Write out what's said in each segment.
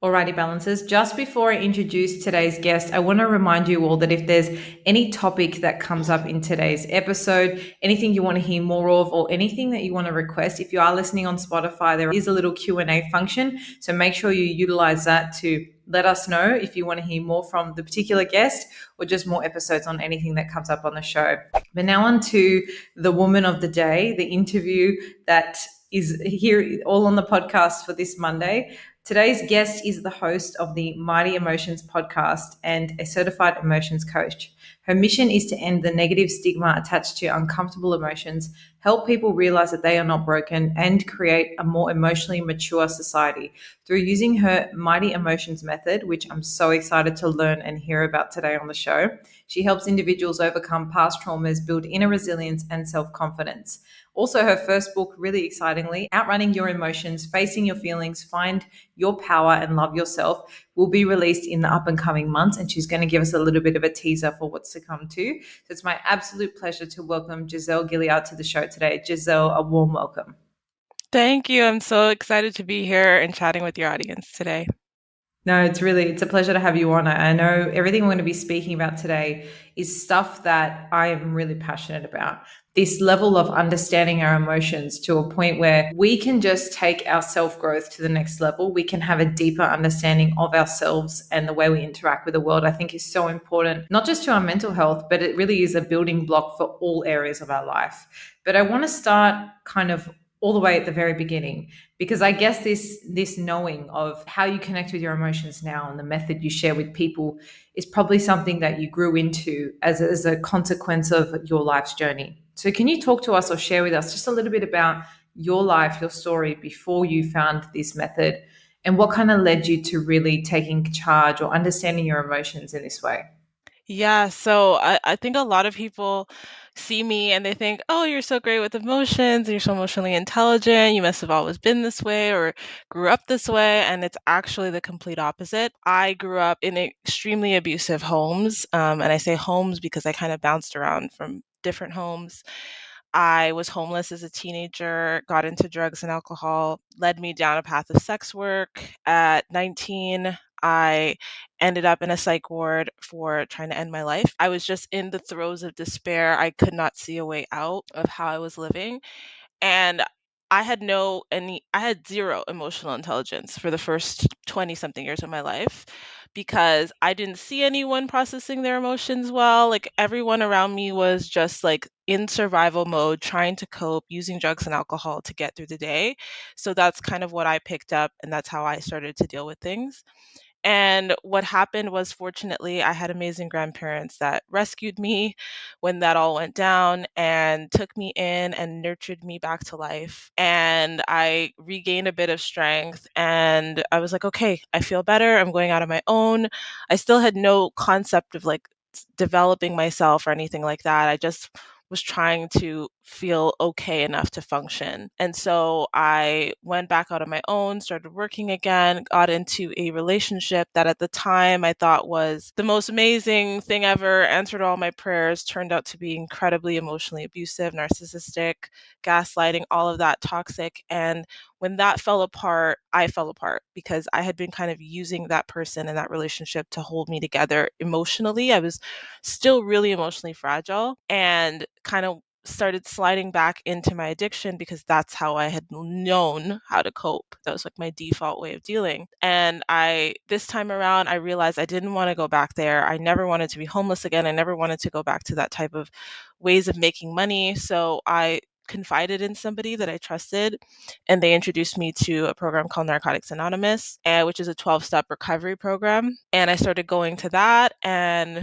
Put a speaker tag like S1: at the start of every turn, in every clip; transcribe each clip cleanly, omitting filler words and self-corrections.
S1: Alrighty, balancers. Just before I introduce today's guest, I want to remind you all that if there's any topic that comes up in today's episode, anything you want to hear more of, or anything that you want to request, if you are listening on Spotify, there is a little Q&A function. So make sure you utilize that to let us know if you want to hear more from the particular guest or just more episodes on anything that comes up on the show. But now on to the woman of the day, the interview that is here all on the podcast for this Monday. Today's guest is the host of the Mighty Emotions podcast and a certified emotions coach. Her mission is to end the negative stigma attached to uncomfortable emotions, help people realize that they are not broken, and create a more emotionally mature society through using her Mighty Emotions method, which I'm so excited to learn and hear about today on the show. She helps individuals overcome past traumas, build inner resilience, and self-confidence. Also, her first book, really excitingly, Outrunning Your Emotions, Facing Your Feelings, Find Your Power and Love Yourself, will be released in the up and coming months. And she's going to give us a little bit of a teaser for what's to come too. So it's my absolute pleasure to welcome Jiselle Gilliard to the show today. Giselle, a warm welcome.
S2: Thank you. I'm so excited to be here and chatting with your audience today.
S1: No, it's a pleasure to have you on. I know everything we're going to be speaking about today is stuff that I am really passionate about. This level of understanding our emotions to a point where we can just take our self-growth to the next level. We can have a deeper understanding of ourselves and the way we interact with the world, I think is so important, not just to our mental health, but it really is a building block for all areas of our life. But I want to start kind of all the way at the very beginning, because I guess this knowing of how you connect with your emotions now and the method you share with people is probably something that you grew into as a consequence of your life's journey. So can you talk to us or share with us just a little bit about your life, your story before you found this method, and what kind of led you to really taking charge or understanding your emotions in this way?
S2: Yeah, so I think a lot of people see me and they think, oh, you're so great with emotions, you're so emotionally intelligent, you must have always been this way or grew up this way. And it's actually the complete opposite. I grew up in extremely abusive homes. And I say homes because I kind of bounced around from different homes. I was homeless as a teenager, got into drugs and alcohol, led me down a path of sex work. At 19, I ended up in a psych ward for trying to end my life. I was just in the throes of despair. I could not see a way out of how I was living. And I had zero emotional intelligence for the first 20 something years of my life because I didn't see anyone processing their emotions well. Like everyone around me was just like in survival mode, trying to cope, using drugs and alcohol to get through the day. So that's kind of what I picked up, and that's how I started to deal with things. And what happened was, fortunately, I had amazing grandparents that rescued me when that all went down and took me in and nurtured me back to life. And I regained a bit of strength. And I was like, okay, I feel better. I'm going out on my own. I still had no concept of like developing myself or anything like that. I just was trying to feel okay enough to function. And so I went back out on my own, started working again, got into a relationship that at the time I thought was the most amazing thing ever, answered all my prayers, turned out to be incredibly emotionally abusive, narcissistic, gaslighting, all of that toxic. And when that fell apart, I fell apart because I had been kind of using that person in that relationship to hold me together emotionally. I was still really emotionally fragile and kind of started sliding back into my addiction because that's how I had known how to cope. That was like my default way of dealing. And this time around, I realized I didn't want to go back there. I never wanted to be homeless again. I never wanted to go back to that type of ways of making money. So I confided in somebody that I trusted, and they introduced me to a program called Narcotics Anonymous, which is a 12-step recovery program. And I started going to that, and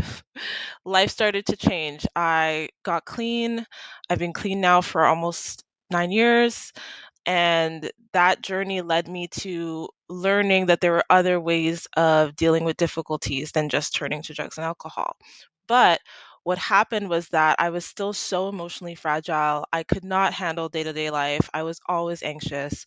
S2: life started to change. I got clean. I've been clean now for almost 9 years. And that journey led me to learning that there were other ways of dealing with difficulties than just turning to drugs and alcohol. But what happened was that I was still so emotionally fragile. I could not handle day to day life. I was always anxious.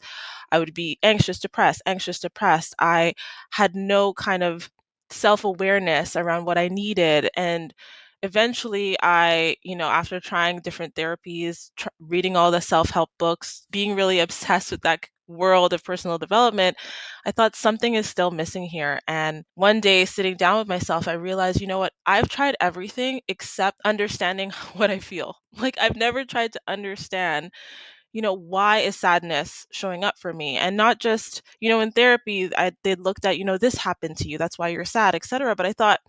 S2: I would be anxious, depressed, anxious, depressed. I had no kind of self awareness around what I needed. And eventually, after trying different therapies, reading all the self help books, being really obsessed with that world of personal development, I thought something is still missing here. And one day, sitting down with myself, I realized, you know what? I've tried everything except understanding what I feel. Like, I've never tried to understand, why is sadness showing up for me? And not just, in therapy, they looked at, this happened to you, that's why you're sad, etc. But I thought,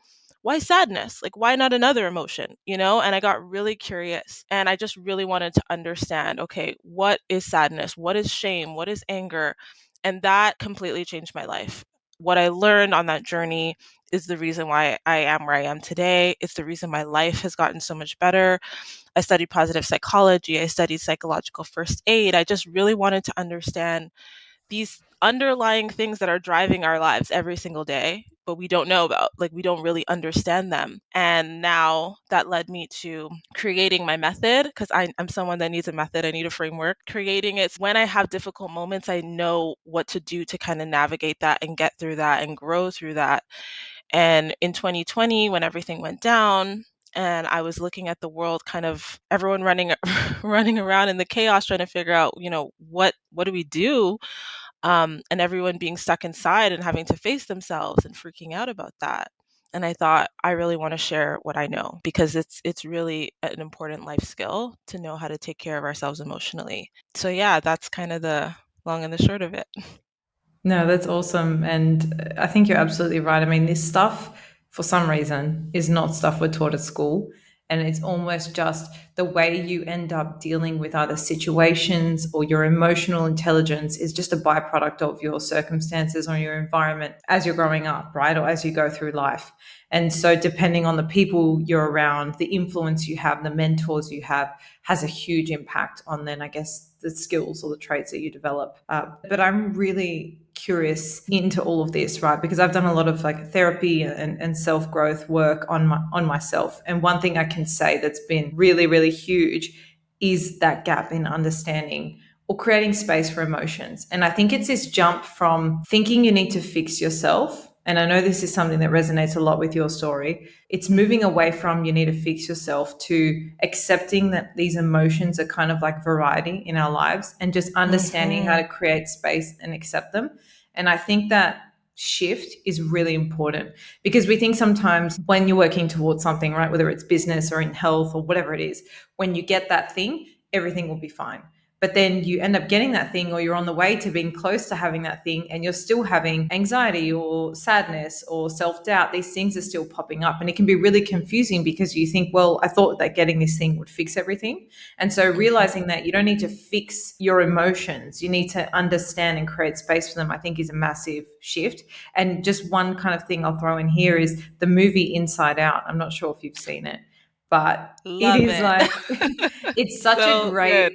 S2: why sadness? Like, why not another emotion? And I got really curious and I just really wanted to understand, okay, what is sadness? What is shame? What is anger? And that completely changed my life. What I learned on that journey is the reason why I am where I am today. It's the reason my life has gotten so much better. I studied positive psychology. I studied psychological first aid. I just really wanted to understand these underlying things that are driving our lives every single day, but we don't know about. Like, we don't really understand them. And now that led me to creating my method, because I'm someone that needs a method. I need a framework. Creating it when I have difficult moments, I know what to do to kind of navigate that and get through that and grow through that. And in 2020, when everything went down, and I was looking at the world, kind of everyone running running around in the chaos, trying to figure out, what do we do? And everyone being stuck inside and having to face themselves and freaking out about that. And I thought, I really want to share what I know, because it's really an important life skill to know how to take care of ourselves emotionally. So yeah, that's kind of the long and the short of it.
S1: No, that's awesome. And I think you're absolutely right. I mean, this stuff, for some reason, is not stuff we're taught at school. And it's almost just the way you end up dealing with other situations, or your emotional intelligence is just a byproduct of your circumstances or your environment as you're growing up, right? Or as you go through life. And so, depending on the people you're around, the influence you have, the mentors you have, has a huge impact on then, I guess, the skills or the traits that you develop. But I'm really curious into all of this, right? Because I've done a lot of like therapy and self-growth work on myself. And one thing I can say that's been really, really huge is that gap in understanding or creating space for emotions. And I think it's this jump from thinking you need to fix yourself. And I know this is something that resonates a lot with your story. It's moving away from you need to fix yourself to accepting that these emotions are kind of like variety in our lives, and just understanding how
S2: Hmm.
S1: to create space and accept them. And I think that shift is really important, because we think sometimes when you're working towards something, right, whether it's business or in health or whatever it is, when you get that thing, everything will be fine. But then you end up getting that thing, or you're on the way to being close to having that thing, and you're still having anxiety or sadness or self-doubt. These things are still popping up, and it can be really confusing, because you think, well, I thought that getting this thing would fix everything. And so realizing that you don't need to fix your emotions, you need to understand and create space for them, I think is a massive shift. And just one kind of thing I'll throw in here is the movie Inside Out. I'm not sure if you've seen it, but it
S2: Love
S1: is
S2: it.
S1: like it's such a
S2: So good.
S1: great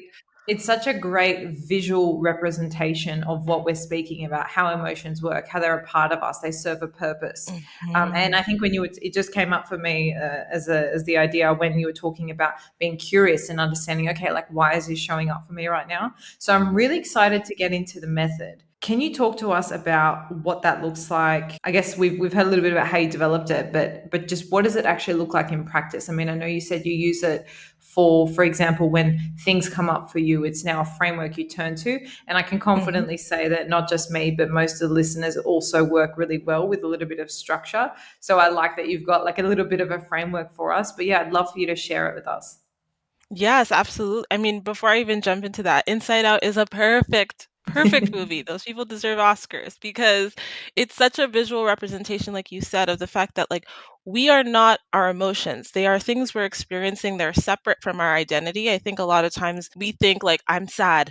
S1: it's such a great visual representation of what we're speaking about, how emotions work, how they're a part of us, they serve a purpose. And
S2: Mhm.
S1: I think when it just came up for me as the idea when you were talking about being curious and understanding, okay, like why is this showing up for me right now? So I'm really excited to get into the method. Can you talk to us about what that looks like? I guess we've heard a little bit about how you developed it, but just what does it actually look like in practice? I mean, I know you said you use it for example, when things come up for you, it's now a framework you turn to. And I can
S2: Mhm.
S1: confidently say that not just me, but most of the listeners also work really well with a little bit of structure. So I like that you've got like a little bit of a framework for us. But yeah, I'd love for you to share it with us.
S2: Yes, absolutely. I mean, before I even jump into that, Inside Out is a perfect movie. Those people deserve Oscars because it's such a visual representation, like you said, of the fact that like we are not our emotions. They are things we're experiencing. They're separate from our identity. I think a lot of times we think like I'm sad,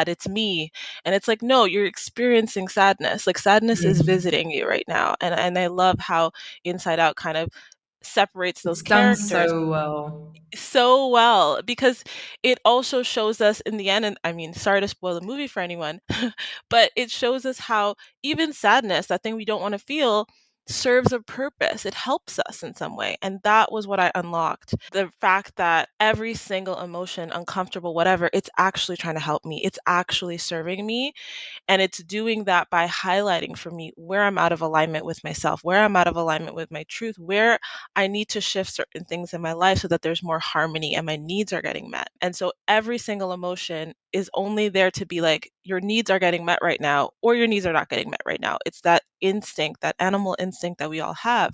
S2: it's me. And it's like, no, you're experiencing sadness. Like sadness is
S1: Mhm.
S2: visiting you right now. And I love how Inside Out kind of separates those
S1: It's done
S2: characters
S1: so well.
S2: so well because it also shows us in the end, and I mean, sorry to spoil the movie for anyone, but it shows us how even sadness, that thing we don't want to feel, serves a purpose. It helps us in some way. And that was what I unlocked. The fact that every single emotion, uncomfortable, whatever, it's actually trying to help me. It's actually serving me. And it's doing that by highlighting for me where I'm out of alignment with myself, where I'm out of alignment with my truth, where I need to shift certain things in my life so that there's more harmony and my needs are getting met. And so every single emotion is only there to be like, your needs are getting met right now, or your needs are not getting met right now. It's that instinct, that animal instinct that we all have.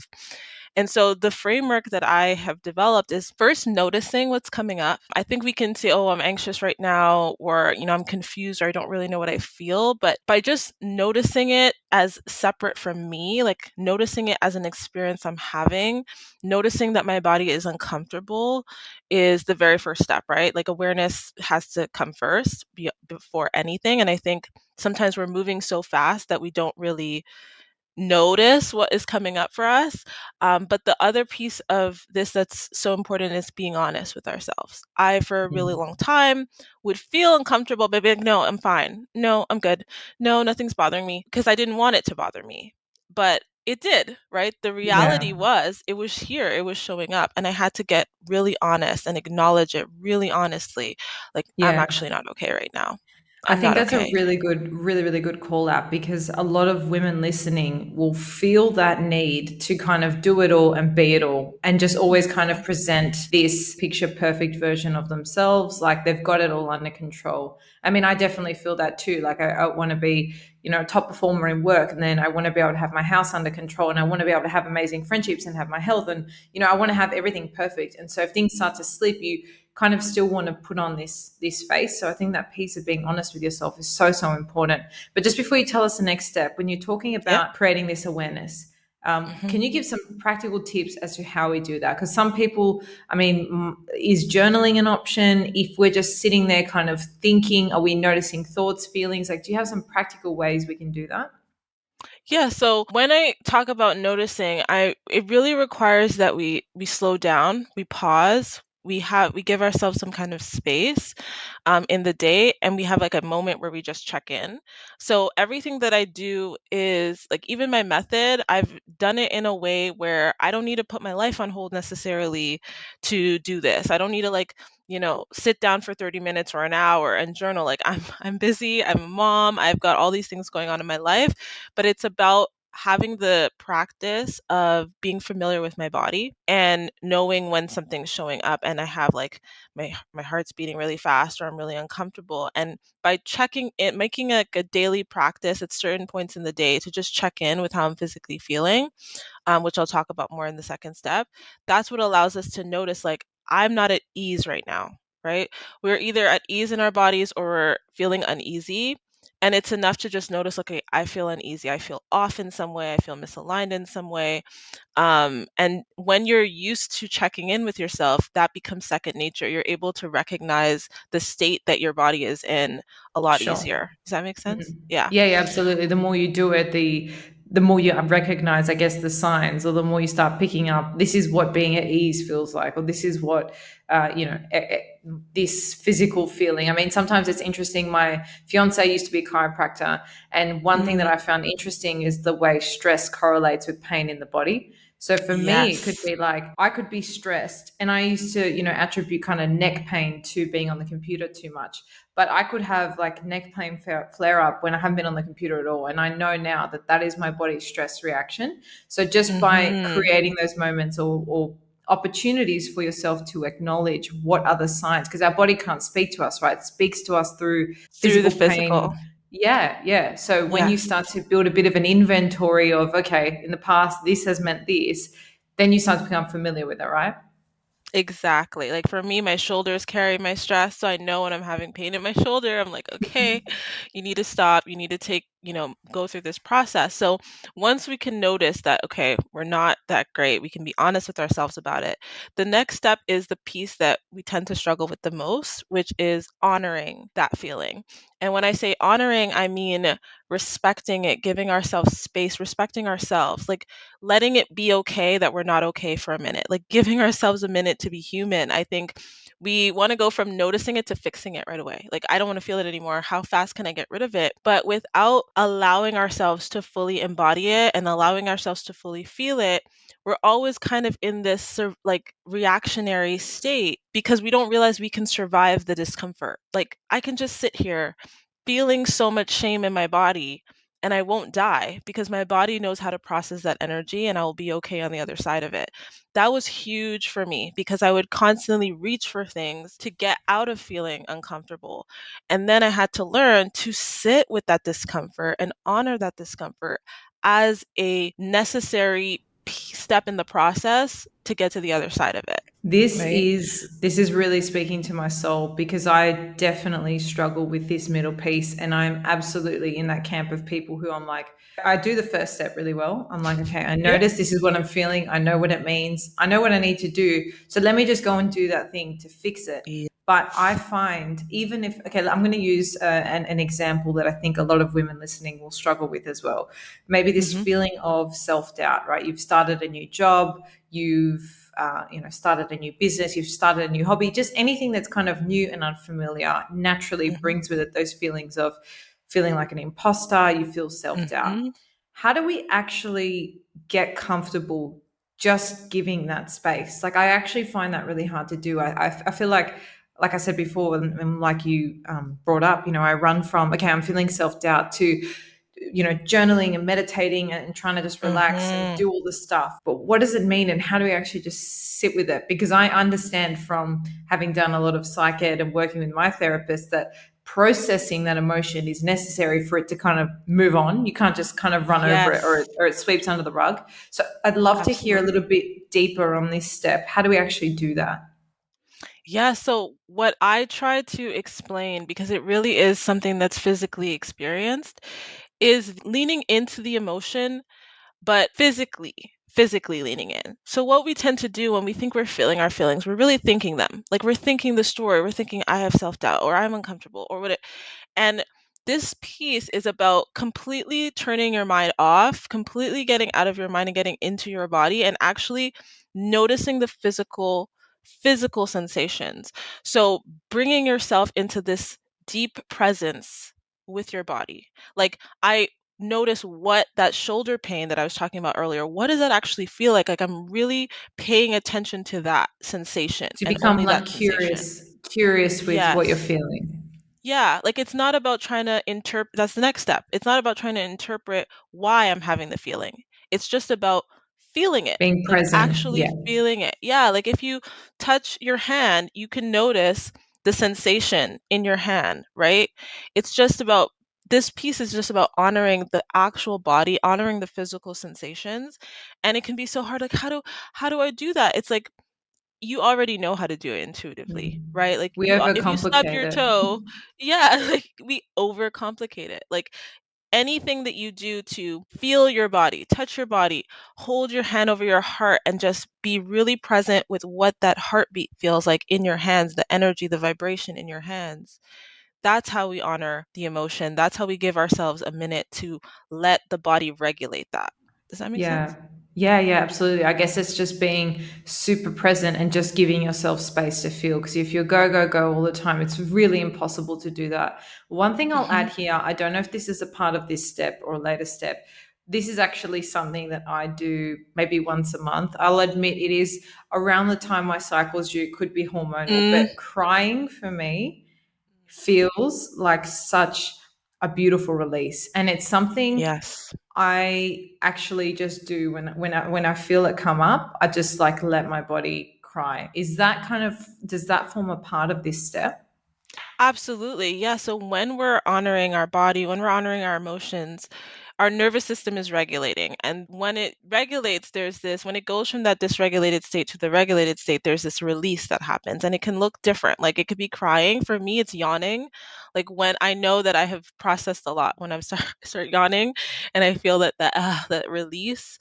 S2: And so the framework that I have developed is first noticing what's coming up. I think we can say, oh, I'm anxious right now, or, I'm confused, or I don't really know what I feel. But by just noticing it as separate from me, like noticing it as an experience I'm having, noticing that my body is uncomfortable is the very first step, right? Like awareness has to come first before anything. And I think sometimes we're moving so fast that we don't really notice what is coming up for us. But the other piece of this that's so important is being honest with ourselves. I, for a really
S1: Mhm.
S2: long time, would feel uncomfortable, but be like, no, I'm fine. No, I'm good. No, nothing's bothering me, because I didn't want it to bother me. But it did, right? The reality
S1: Yeah.
S2: was, it was here, it was showing up, and I had to get really honest and acknowledge it really honestly. Like, I'm
S1: Yeah.
S2: actually not okay right now.
S1: I
S2: I'm
S1: think
S2: not
S1: that's a
S2: okay.
S1: really good, really, really good call out because a lot of women listening will feel that need to kind of do it all and be it all and just always kind of
S2: Mhm.
S1: present this picture perfect version of themselves, like they've got it all under control. I mean, I definitely feel that too. Like I want to be, a top performer in work, and then I want to be able to have my house under control, and I want to be able to have amazing friendships and have my health, and I want to have everything perfect. And so if things start to slip, you kind of still want to put on this face. So I think that piece of being honest with yourself is so, so important. But just before you tell us the next step, when you're talking
S2: Yeah.
S1: about creating this awareness,
S2: Mhm.
S1: can you give some practical tips as to how we do that? Because some people, I mean, is journaling an option? If we're just sitting there kind of thinking, are we noticing thoughts, feelings? Like, do you have some practical ways we can do that?
S2: Yeah, so when I talk about noticing, it really requires that we slow down, we pause, we give ourselves some kind of space in the day, and we have like a moment where we just check in. So everything that I do is like, even my method, I've done it in a way where I don't need to put my life on hold necessarily to do this. I don't need to like, sit down for 30 minutes or an hour and journal. Like, I'm busy, I'm a mom, I've got all these things going on in my life, but it's about having the practice of being familiar with my body and knowing when something's showing up and I have like my heart's beating really fast or I'm really uncomfortable. And by checking it, making like a daily practice at certain points in the day to just check in with how I'm physically feeling, which I'll talk about more in the second step, that's what allows us to notice, like, I'm not at ease right now, right? We're either at ease in our bodies or we're feeling uneasy. And it's enough to just notice, okay, I feel uneasy. I feel off in some way. I feel misaligned in some way. And when you're used to checking in with yourself, that becomes second nature. You're able to recognize the state that your body is in a lot
S1: Sure.
S2: easier. Does that make sense?
S1: Mhm.
S2: Yeah.
S1: Yeah, yeah, absolutely. The more you do it, the more you recognize, I guess, the signs, or the more you start picking up. This is what being at ease feels like, or this is what this physical feeling. I mean, sometimes it's interesting. My fiance used to be a chiropractor, and one thing that
S2: Mm,
S1: I found interesting is the way stress correlates with pain in the body. So for me, it could
S2: yes.
S1: be like I could be stressed, and I used to, attribute kind of neck pain to being on the computer too much, but I could have like neck pain flare up when I haven't been on the computer at all. And I know now that that is my body's stress reaction. So just by
S2: Hmm.
S1: creating those moments, or opportunities for yourself to acknowledge what are the signs, because our body can't speak to us, right? It speaks to us through
S2: Through the
S1: physical
S2: physical.
S1: pain. Yeah, yeah. So when you
S2: Yes.
S1: start to build a bit of an inventory of, okay, in the past, this has meant this, then you start to become familiar with it, right?
S2: Exactly. Like for me, my shoulders carry my stress. So I know when I'm having pain in my shoulder, I'm like, okay, you need to stop. You need to go through this process. So once we can notice that, okay, we're not that great, we can be honest with ourselves about it. The next step is the piece that we tend to struggle with the most, which is honoring that feeling. And when I say honoring, I mean respecting it, giving ourselves space, respecting ourselves. Like, letting it be okay that we're not okay for a minute, like giving ourselves a minute to be human. I think we want to go from noticing it to fixing it right away. Like, I don't want to feel it anymore. How fast can I get rid of it? But without allowing ourselves to fully embody it and allowing ourselves to fully feel it, we're always kind of in this like reactionary state because we don't realize we can survive the discomfort. Like, I can just sit here feeling so much shame in my body and I won't die because my body knows how to process that energy and I will be okay on the other side of it. That was huge for me because I would constantly reach for things to get out of feeling uncomfortable. And then I had to learn to sit with that discomfort and honor that discomfort as a necessary step in the process to get to the other side of it, right?
S1: This is really speaking to my soul because I definitely struggle with this middle piece, and I'm absolutely in that camp of people who I'm like, I do the first step really well. I'm like, okay, I
S2: Yep.
S1: notice this is what I'm feeling. I know what it means. I know what I need to do. So let me just go and do that thing to fix it. But I find even if, okay, I'm going to use an example that I think a lot of women listening will struggle with as well. Maybe this
S2: Mm-hmm.
S1: feeling of self doubt, right? You've started a new job, you've started a new business, you've started a new hobby, just anything that's kind of new and unfamiliar naturally
S2: Mm-hmm.
S1: brings with it those feelings of feeling like an imposter. You feel self doubt.
S2: Mm-hmm.
S1: How do we actually get comfortable just giving that space? Like, I actually find that really hard to do. I feel like I said before, and like you brought up, I run from, okay, I'm feeling self doubt to, journaling and meditating and trying to just relax and
S2: Mm-hmm.
S1: do all this stuff. But what does it mean, and how do we actually just sit with it? Because I understand from having done a lot of psych ed and working with my therapist that processing that emotion is necessary for it to kind of move on. You can't just kind of run over it,
S2: Yes,
S1: or it sweeps under the rug. So I'd love to hear a little
S2: absolutely.
S1: bit deeper on this step. How do we actually do that?
S2: Yeah, so what I try to explain, because it really is something that's physically experienced, is leaning into the emotion, but physically leaning in. So what we tend to do when we think we're feeling our feelings, we're really thinking them. Like we're thinking the story, we're thinking I have self-doubt or I'm uncomfortable or what. And this piece is about completely turning your mind off, completely getting out of your mind and getting into your body and actually noticing the physical sensations. So bringing yourself into this deep presence with your body. Like I notice what that shoulder pain that I was talking about earlier, what does that actually feel like? Like I'm really paying attention to that sensation
S1: To
S2: and
S1: become
S2: only
S1: like
S2: that sensation.
S1: curious with what you're
S2: Yes.
S1: feeling,
S2: Yeah, like it's not about trying to interpret, that's the next step. It's not about trying to interpret why I'm having the feeling. It's just about feeling it,
S1: being
S2: like
S1: present.
S2: actually
S1: Yeah.
S2: feeling it. Yeah, like if you touch your hand, you can notice the sensation in your hand, right? It's just about this piece is just about honoring the actual body, honoring the physical sensations. And it can be so hard. Like, how do I do that? It's like you already know how to do it intuitively,
S1: Mm.
S2: right? Like
S1: We
S2: if you stub
S1: overcomplicate
S2: your
S1: it.
S2: toe, yeah, like we overcomplicate it. Like anything that you do to feel your body, touch your body, hold your hand over your heart and just be really present with what that heartbeat feels like in your hands, the energy, the vibration in your hands. That's how we honor the emotion. That's how we give ourselves a minute to let the body regulate that. Does that make
S1: Yeah.
S2: sense?
S1: Yeah, absolutely. I guess it's just being super present and just giving yourself space to feel. Because if you're go, go, go all the time, it's really impossible to do that. One thing I'll
S2: Hmm.
S1: add here, I don't know if this is a part of this step or a later step. This is actually something that I do maybe once a month. I'll admit it is around the time my cycle's due, it could be hormonal,
S2: Mm,
S1: but crying for me feels like such a beautiful release. And it's something
S2: yes.
S1: I actually just do when I feel it come up. I just like let my body cry. Is that kind of, does that form a part of this step?
S2: Absolutely. Yeah. So when we're honoring our body, when we're honoring our emotions, our nervous system is regulating. And when it regulates, when it goes from that dysregulated state to the regulated state, there's this release that happens. And it can look different. Like it could be crying. For me, it's yawning. Like when I know that I have processed a lot, when start yawning and I feel that release.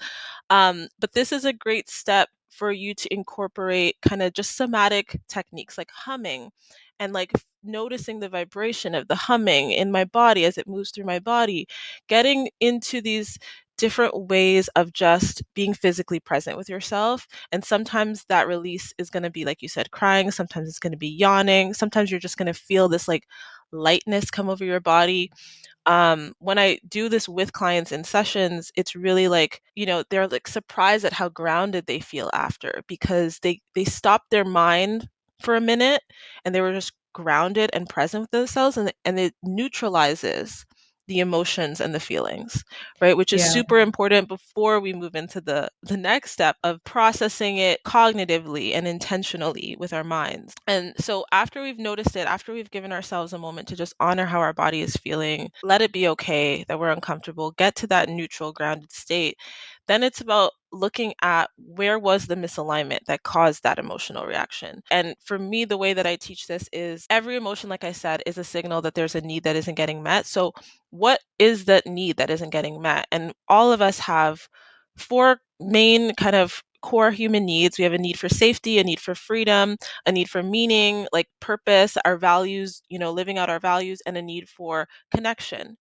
S2: But this is a great step for you to incorporate kind of just somatic techniques like humming and like noticing the vibration of the humming in my body as it moves through my body, getting into these different ways of just being physically present with yourself. And sometimes that release is going to be, like you said, crying. Sometimes it's going to be yawning. Sometimes you're just going to feel this like lightness come over your body. When I do this with clients in sessions, it's really like, they're like surprised at how grounded they feel after because they stopped their mind for a minute and they were just grounded and present with themselves and it neutralizes the emotions and the feelings, right? Which is
S1: Yeah.
S2: super important before we move into the next step of processing it cognitively and intentionally with our minds. And so after we've noticed it, after we've given ourselves a moment to just honor how our body is feeling, let it be okay that we're uncomfortable, get to that neutral grounded state, then it's about looking at where was the misalignment that caused that emotional reaction. And for me, the way that I teach this is every emotion, like I said, is a signal that there's a need that isn't getting met. So what is that need that isn't getting met? And all of us have four main kind of core human needs. We have a need for safety, a need for freedom, a need for meaning, like purpose, our values, living out our values, and a need for connection.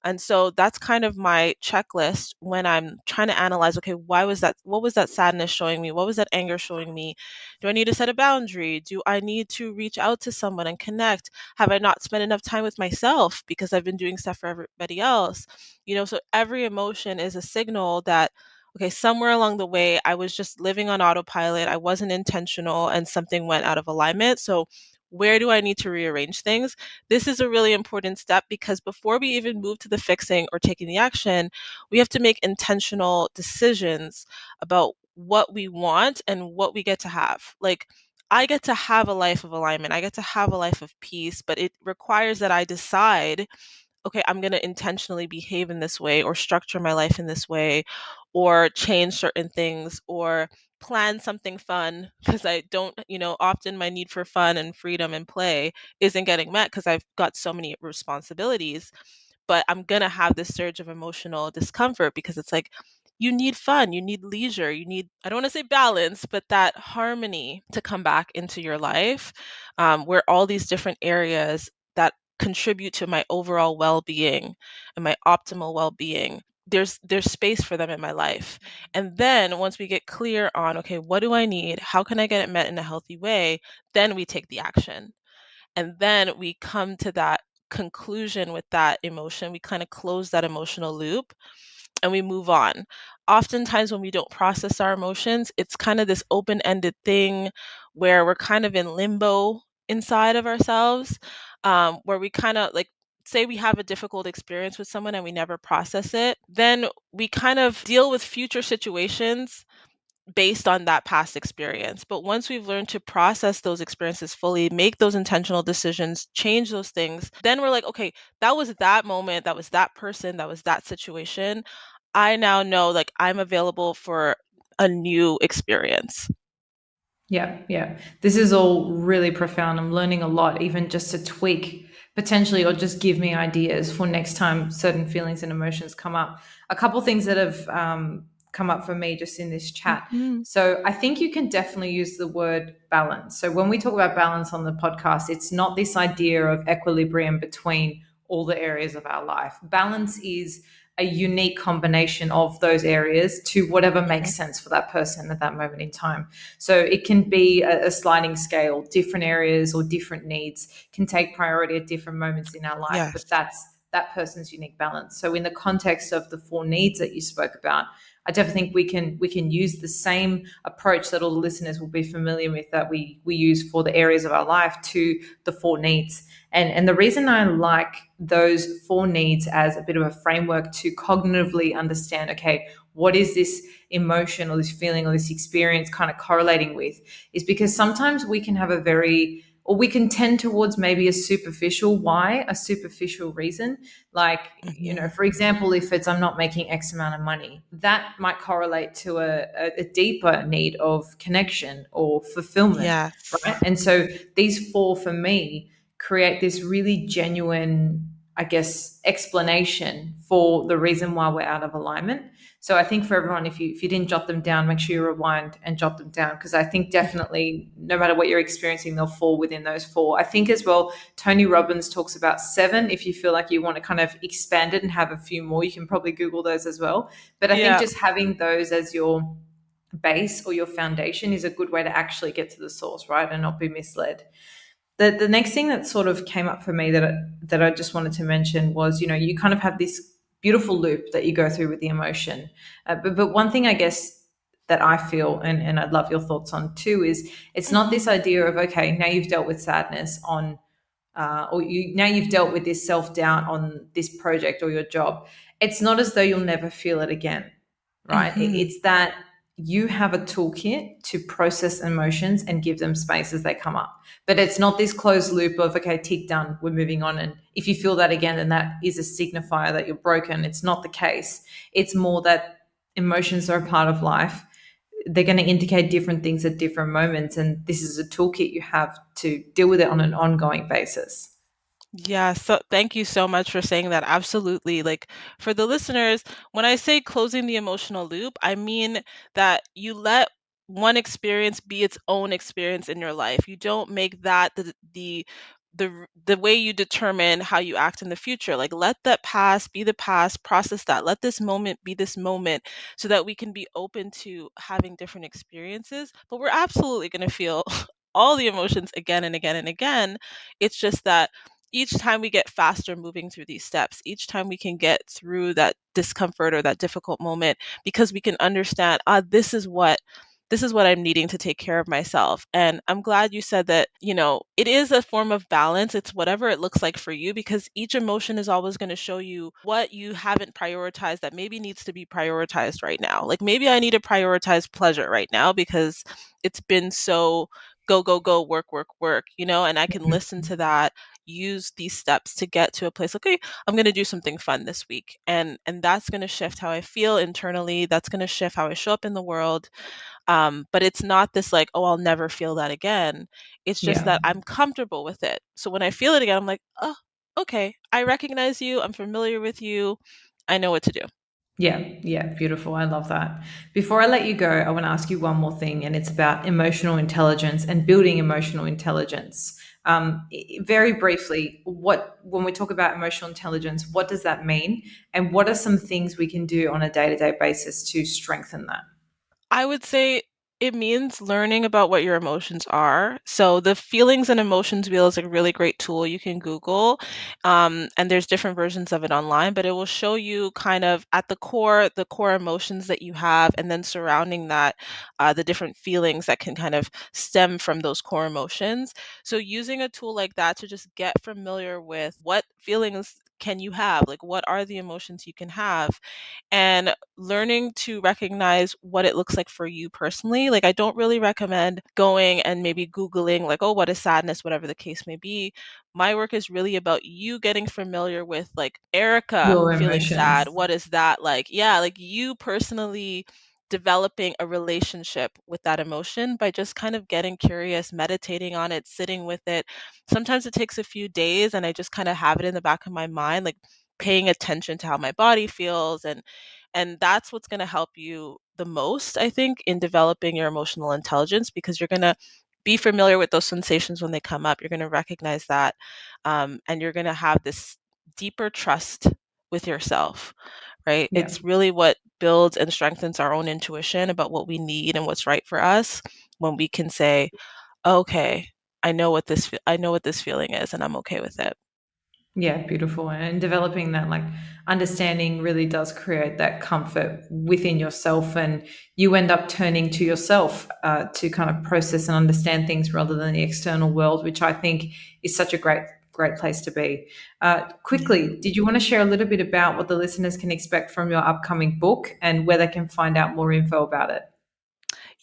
S2: And so that's kind of my checklist when I'm trying to analyze, okay, what was that sadness showing me? What was that anger showing me? Do I need to set a boundary? Do I need to reach out to someone and connect? Have I not spent enough time with myself because I've been doing stuff for everybody else? So every emotion is a signal that, okay, somewhere along the way, I was just living on autopilot. I wasn't intentional and something went out of alignment. So where do I need to rearrange things? This is a really important step because before we even move to the fixing or taking the action, we have to make intentional decisions about what we want and what we get to have. Like, I get to have a life of alignment, I get to have a life of peace, but it requires that I decide, okay, I'm going to intentionally behave in this way or structure my life in this way or change certain things or plan something fun because I don't, often my need for fun and freedom and play isn't getting met because I've got so many responsibilities. But I'm going to have this surge of emotional discomfort because it's like, you need fun, you need leisure, you need, I don't want to say balance, but that harmony to come back into your life, where all these different areas that contribute to my overall well-being and my optimal well-being, there's space for them in my life. And then once we get clear on, okay, what do I need, how can I get it met in a healthy way, then we take the action. And then we come to that conclusion with that emotion, we kind of close that emotional loop and we move on. Oftentimes, when we don't process our emotions, it's kind of this open ended thing where we're kind of in limbo inside of ourselves, where we kind of like, say we have a difficult experience with someone and we never process it, then we kind of deal with future situations based on that past experience. But once we've learned to process those experiences fully, make those intentional decisions, change those things, then we're like, okay, that was that moment, that was that person, that was that situation. I now know like I'm available for a new experience.
S1: Yeah, yeah. This is all really profound. I'm learning a lot, even just to tweak potentially or just give me ideas for next time certain feelings and emotions come up. A couple things that have come up for me just in this chat.
S2: Hmm.
S1: So I think you can definitely use the word balance. So when we talk about balance on the podcast, it's not this idea of equilibrium between all the areas of our life. Balance is a unique combination of those areas to whatever makes sense for that person at that moment in time. So it can be a sliding scale, different areas or different needs can take priority at different moments in our life, but
S2: Yes.
S1: that's that person's unique balance. So in the context of the four needs that you spoke about, I definitely think we can use the same approach that all the listeners will be familiar with that we use for the areas of our life to the four needs. And the reason I like those four needs as a bit of a framework to cognitively understand, okay, what is this emotion or this feeling or this experience kind of correlating with, is because sometimes we can have a very, or we can tend towards maybe a superficial why, a superficial reason. Like,
S2: Hmm.
S1: for example, if it's I'm not making X amount of money, that might correlate to a deeper need of connection or fulfillment,
S2: Yes.
S1: right? And so these four for me create this really genuine, I guess, explanation for the reason why we're out of alignment. So I think for everyone, if you didn't jot them down, make sure you rewind and jot them down, because I think definitely no matter what you're experiencing, they'll fall within those four. I think as well, Tony Robbins talks about seven. If you feel like you want to kind of expand it and have a few more, you can probably Google those as well. But I think
S2: Yeah.
S1: just having those as your base or your foundation is a good way to actually get to the source, right? And not be misled. The next thing that sort of came up for me that I just wanted to mention was, you kind of have this beautiful loop that you go through with the emotion. But one thing I guess that I feel, and I'd love your thoughts on too, is it's not
S2: Hmm.
S1: this idea of, okay, now you've dealt with sadness on or you now you've dealt with this self doubt on this project or your job, it's not as though you'll never feel it again, right?
S2: Hmm.
S1: It's that you have a toolkit to process emotions and give them space as they come up. But it's not this closed loop of, okay, tick, done, we're moving on. And if you feel that again, then that is a signifier that you're broken. It's not the case. It's more that emotions are a part of life. They're going to indicate different things at different moments. And this is a toolkit you have to deal with it on an ongoing basis.
S2: Yeah, so thank you so much for saying that. Absolutely. Like for the listeners, when I say closing the emotional loop, I mean that you let one experience be its own experience in your life. You don't make that the way you determine how you act in the future. Like let that past be the past, process that. Let this moment be this moment so that we can be open to having different experiences. But we're absolutely going to feel all the emotions again and again and again. It's just that each time we get faster moving through these steps, each time we can get through that discomfort or that difficult moment because we can understand, this is what I'm needing to take care of myself. And I'm glad you said that, it is a form of balance. It's whatever it looks like for you because each emotion is always going to show you what you haven't prioritized that maybe needs to be prioritized right now. Like maybe I need to prioritize pleasure right now because it's been so go, go, go, work, work, work, and I can listen to that, use these steps to get to a place, okay, I'm going to do something fun this week. And that's going to shift how I feel internally. That's going to shift how I show up in the world. But it's not this like, oh, I'll never feel that again. It's just
S1: Yeah.
S2: that I'm comfortable with it. So when I feel it again, I'm like, oh, okay, I recognize you. I'm familiar with you. I know what to do.
S1: Yeah, yeah, beautiful. I love that. Before I let you go, I want to ask you one more thing, and it's about emotional intelligence and building emotional intelligence. Very briefly, what when we talk about emotional intelligence, what does that mean, and what are some things we can do on a day-to-day basis to strengthen that?
S2: I would say it means learning about what your emotions are. So the feelings and emotions wheel is a really great tool you can Google, and there's different versions of it online. But it will show you kind of at the core emotions that you have, and then surrounding that, the different feelings that can kind of stem from those core emotions. So using a tool like that to just get familiar with what feelings can you have, like what are the emotions you can have, and learning to recognize what it looks like for you personally. Like, I don't really recommend going and maybe Googling, like, oh, what is sadness, whatever the case may be. My work is really about you getting familiar with, like, Erica
S1: Your
S2: feeling sad.
S1: emotions.
S2: What is that like? Yeah, like you personally developing a relationship with that emotion by just kind of getting curious, meditating on it, sitting with it. Sometimes it takes a few days, and I just kind of have it in the back of my mind, like paying attention to how my body feels, and that's what's going to help you the most, I think, in developing your emotional intelligence because you're going to be familiar with those sensations when they come up. You're going to recognize that, and you're going to have this deeper trust with yourself, right?
S1: Yeah,
S2: It's really what builds and strengthens our own intuition about what we need and what's right for us when we can say, okay, I know what this feeling is, and I'm okay with it.
S1: yeah, beautiful. And developing that like understanding really does create that comfort within yourself, and you end up turning to yourself to kind of process and understand things rather than the external world, which I think is such a great place to be.
S2: Yeah.
S1: Quickly, did you want to share a little bit about what the listeners can expect from your upcoming book and where they can find out more info about it?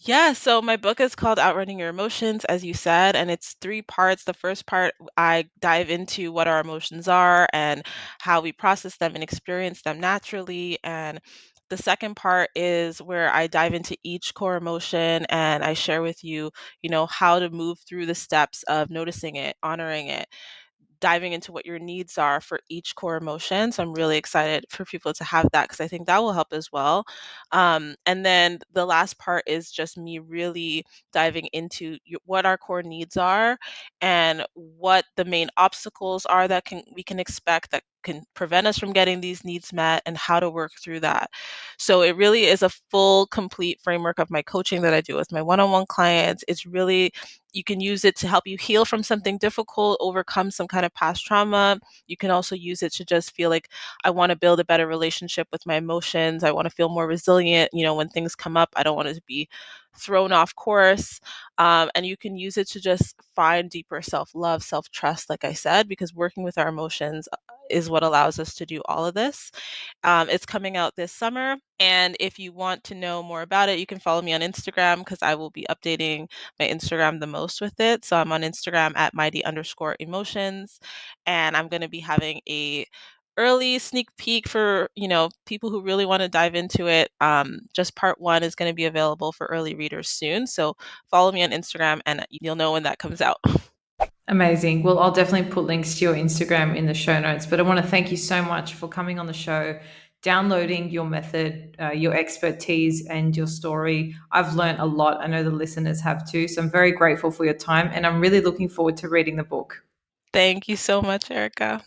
S2: Yeah, so my book is called Outrunning Your Emotions, as you said, and it's three parts. The first part, I dive into what our emotions are and how we process them and experience them naturally. And the second part is where I dive into each core emotion and I share with you, how to move through the steps of noticing it, honoring it, diving into what your needs are for each core emotion. So I'm really excited for people to have that because I think that will help as well. And then the last part is just me really diving into what our core needs are and what the main obstacles are that we can expect that can prevent us from getting these needs met and how to work through that. So it really is a full complete framework of my coaching that I do with my one-on-one clients. It's really, you can use it to help you heal from something difficult, overcome some kind of past trauma. You can also use it to just feel like I want to build a better relationship with my emotions. I want to feel more resilient. When things come up, I don't want it to be thrown off course. And you can use it to just find deeper self love, self trust, like I said, because working with our emotions is what allows us to do all of this. It's coming out this summer. And if you want to know more about it, you can follow me on Instagram because I will be updating my Instagram the most with it. So I'm on Instagram at mighty_emotions. And I'm going to be having a early sneak peek for people who really want to dive into it. Just part one is going to be available for early readers soon, so follow me on Instagram and you'll know when that comes out.
S1: Amazing. Well, I'll definitely put links to your Instagram in the show notes. But I want to thank you so much for coming on the show, downloading your method, your expertise, and your story. I've learned a lot. I know the listeners have too. So I'm very grateful for your time. And I'm really looking forward to reading the book.
S2: Thank you so much, Erica.